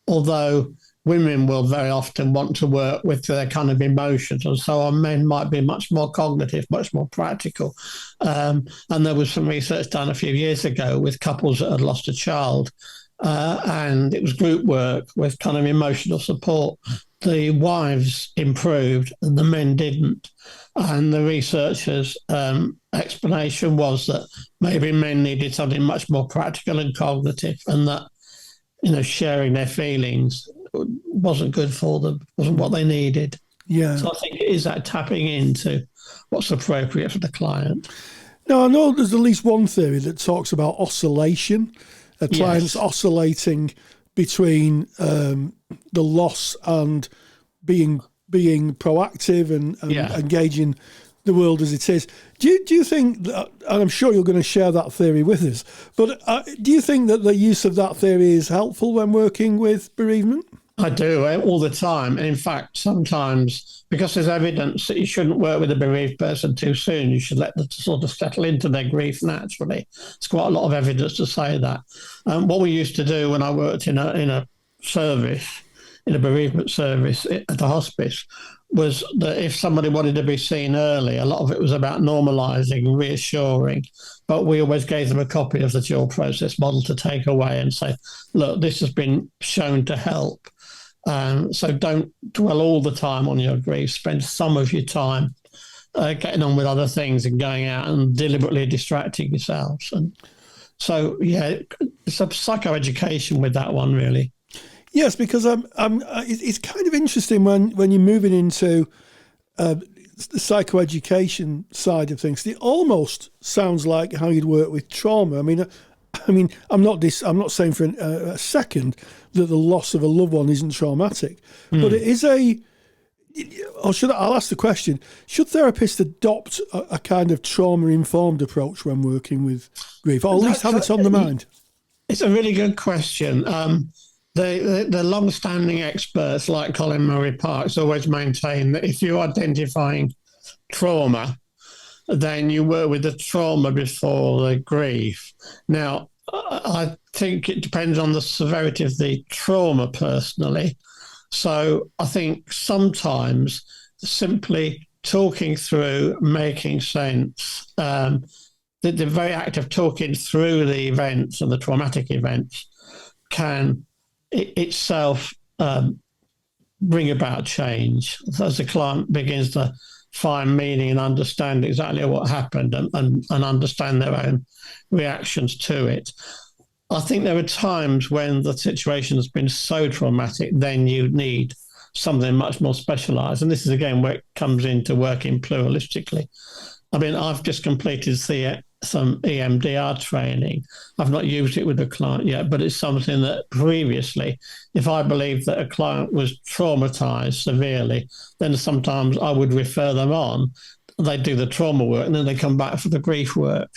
Speaker 3: although women will very often want to work with their kind of emotions, and so on, men might be much more cognitive, much more practical. And there was some research done a few years ago with couples that had lost a child, and it was group work with kind of emotional support. The wives improved and the men didn't. And the researchers' explanation was that maybe men needed something much more practical and cognitive, and that, sharing their feelings wasn't good for them, wasn't what they needed.
Speaker 1: Yeah.
Speaker 3: So I think it is that tapping into what's appropriate for the client.
Speaker 1: Now, I know there's at least one theory that talks about oscillation, clients oscillating between the loss and being proactive and engaging the world as it is. Do you think that, and I'm sure you're going to share that theory with us, but do you think that the use of that theory is helpful when working with bereavement?
Speaker 3: I do, all the time. And in fact, sometimes, because there's evidence that you shouldn't work with a bereaved person too soon, you should let them sort of settle into their grief naturally. There's quite a lot of evidence to say that. What we used to do when I worked in a service, in a bereavement service at the hospice, was that if somebody wanted to be seen early, a lot of it was about normalising, reassuring, but we always gave them a copy of the dual process model to take away and say, look, this has been shown to help. So don't dwell all the time on your grief. Spend some of your time getting on with other things and going out and deliberately distracting yourselves. And so, it's a psychoeducation with that one, really.
Speaker 1: Yes, because it's kind of interesting when you're moving into the psychoeducation side of things. It almost sounds like how you'd work with trauma. I mean, I'm not saying for a second that the loss of a loved one isn't traumatic, but it is I'll ask the question: should therapists adopt a kind of trauma-informed approach when working with grief, or at least have it on the mind?
Speaker 3: It's a really good question. The long-standing experts like Colin Murray Parks always maintain that if you're identifying trauma, then you work with the trauma before the grief. Now, I think it depends on the severity of the trauma personally. So I think sometimes simply talking through, making sense, the very act of talking through the events and the traumatic events can itself bring about change as the client begins to find meaning and understand exactly what happened and understand their own reactions to it. I think there are times when the situation has been so traumatic, then you need something much more specialised. And this is, again, where it comes into working pluralistically. I mean, I've just completed some EMDR training. I've not used it with a client yet, but it's something that previously, if I believed that a client was traumatized severely, then sometimes I would refer them on. They do the trauma work and then they come back for the grief work.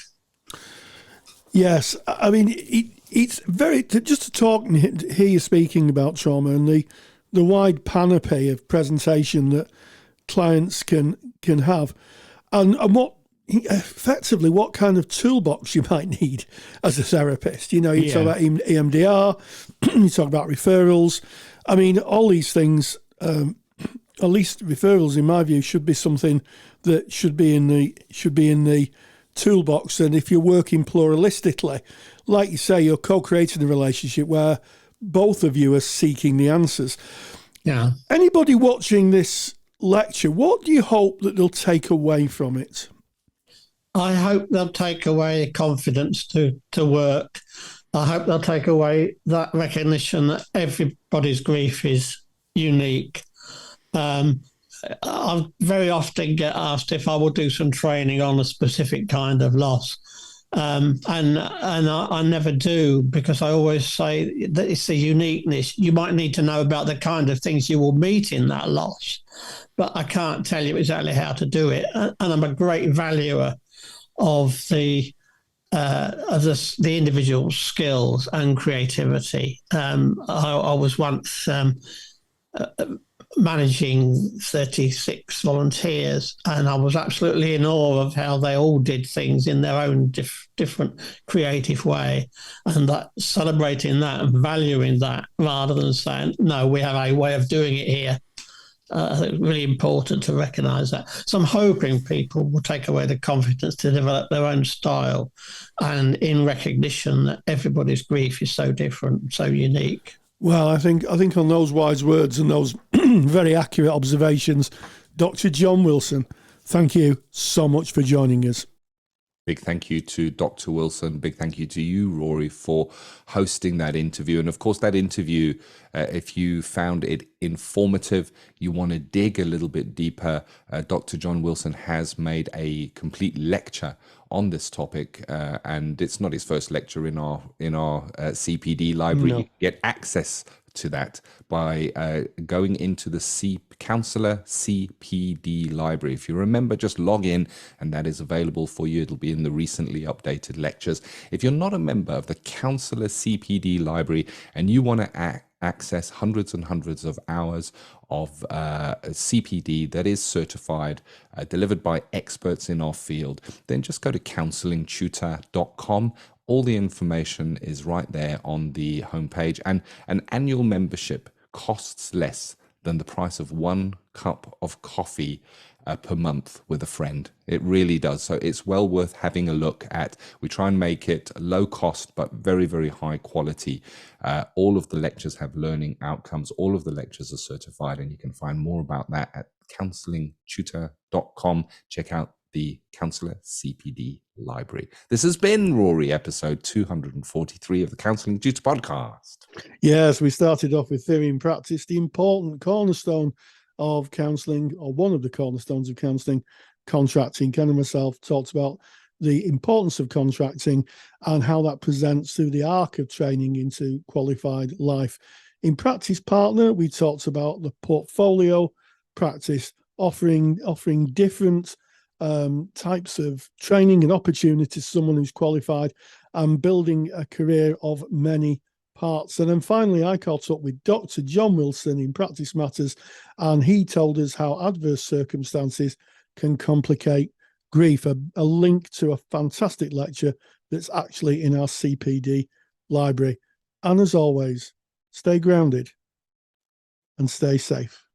Speaker 1: Yes. I mean, it's very, just to talk and hear you speaking about trauma and the wide panoply of presentation that clients can have. And what effectively what kind of toolbox you might need as a therapist. You talk about EMDR, you talk about referrals. I mean, all these things, at least referrals, in my view, should be something that should be in the toolbox. And if you're working pluralistically, like you say, you're co-creating a relationship where both of you are seeking the answers.
Speaker 3: Yeah.
Speaker 1: Anybody watching this lecture, what do you hope that they'll take away from it?
Speaker 3: I hope they'll take away confidence to work. I hope they'll take away that recognition that everybody's grief is unique. I very often get asked if I will do some training on a specific kind of loss. And I never do, because I always say that it's the uniqueness. You might need to know about the kind of things you will meet in that loss, but I can't tell you exactly how to do it. And I'm a great valuer of the individual skills and creativity. I was once managing 36 volunteers, and I was absolutely in awe of how they all did things in their own different creative way, and that celebrating that and valuing that rather than saying, no, we have a way of doing it here. I think it's really important to recognise that. So I'm hoping people will take away the confidence to develop their own style, and in recognition that everybody's grief is so different, so unique.
Speaker 1: Well, I think on those wise words and those very accurate observations, Dr. John Willson, thank you so much for joining us.
Speaker 2: Big thank you to Dr. Willson. Big thank you to you, Rory, for hosting that interview. And of course, that interview, if you found it informative, you want to dig a little bit deeper, Dr. John Willson has made a complete lecture on this topic, and it's not his first lecture in our CPD library.
Speaker 1: No.
Speaker 2: You get access to that by going into the Counselor CPD library. If you remember, just log in and that is available for you. It'll be in the recently updated lectures. If you're not a member of the Counselor CPD library and you want to access hundreds and hundreds of hours of CPD that is certified, delivered by experts in our field, then just go to counsellingtutor.com. All the information is right there on the homepage, and an annual membership costs less than the price of 1 cup of coffee per month with a friend. It really does. So it's well worth having a look at. We try and make it low cost, but very, very high quality. All of the lectures have learning outcomes. All of the lectures are certified, and you can find more about that at counsellingtutor.com. Check out the Counselor CPD library. This has been Rory, episode 243 of the Counselling Tutor Podcast.
Speaker 1: Yes, we started off with theory and practice, the important cornerstone of counselling, or one of the cornerstones of counselling, contracting. Ken and myself talked about the importance of contracting and how that presents through the arc of training into qualified life. In Practice Partner, we talked about the portfolio practice, offering different types of training and opportunities to someone who's qualified and building a career of many parts. And then finally, I caught up with Dr. John Willson in Practice Matters, and he told us how adverse circumstances can complicate grief, a link to a fantastic lecture that's actually in our CPD library. And as always, stay grounded and stay safe.